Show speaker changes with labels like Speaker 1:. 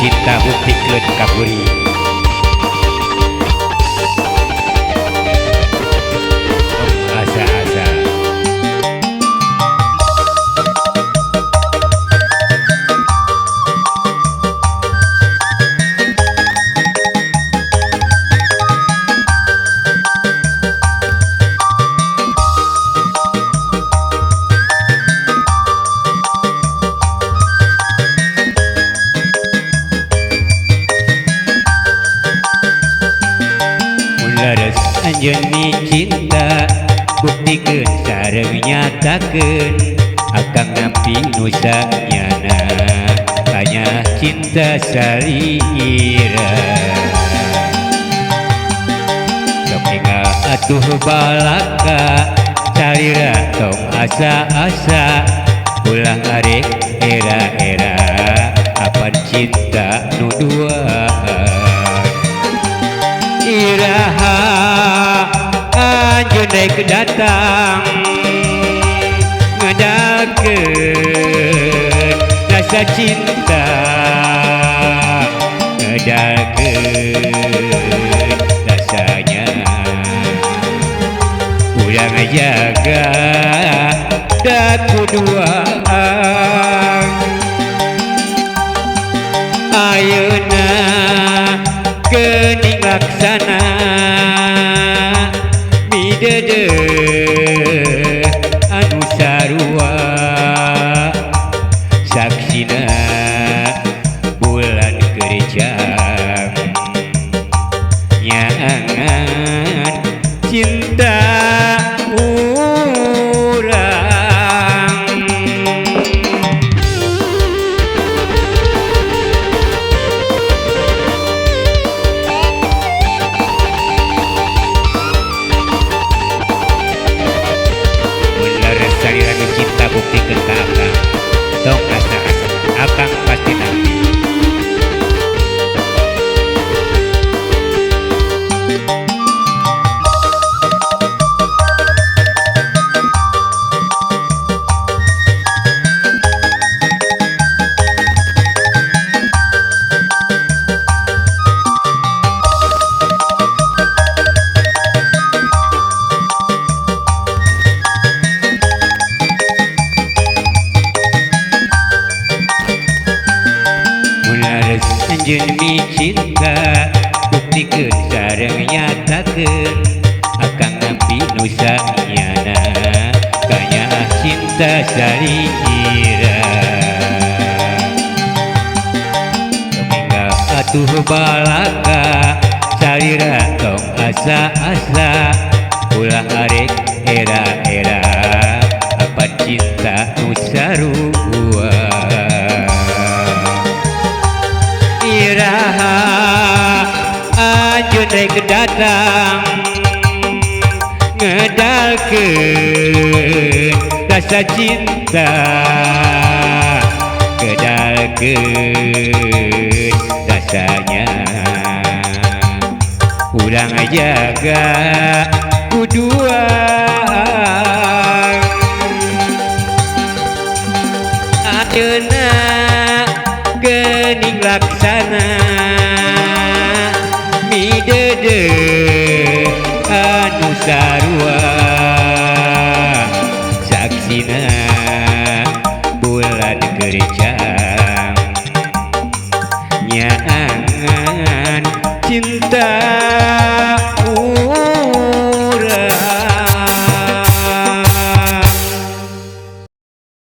Speaker 1: cinta buktikeun ka kuring. Asa-asa laras anjeunni cinta buktikeun sareng nyatakeun akang nampi nu sanyana tanya cinta salira topinga atuh balaka salira tong asa-asa ulah arek era-era apan cinta nu duaan iraha anjeun rek datang ngedalkeun rasa cinta ngedalkeun rasanya urang jaga da kuduaan ayeuna geuning laksana midedeuh anu sarua saksina bulan kerjang nyangan cinta urang. Salira nu cinta buktikeun ka akang tong asa-asa akang pasti nanti. Anjeun mi cinta buktikeun sareng nyatakeun akang nampi nu sanyana kanya cinta salira topinga atuh balaka salira tong asa-asa ulah arek era-era apa cinta nu sarua iraha anjeun rek datang ngedalkeun rasa cinta ngedalkeun rasanya urang jaga kuduaan ayeuna geuning laksana midedeuh anu sarua saksina bulan kerjang nyangan cinta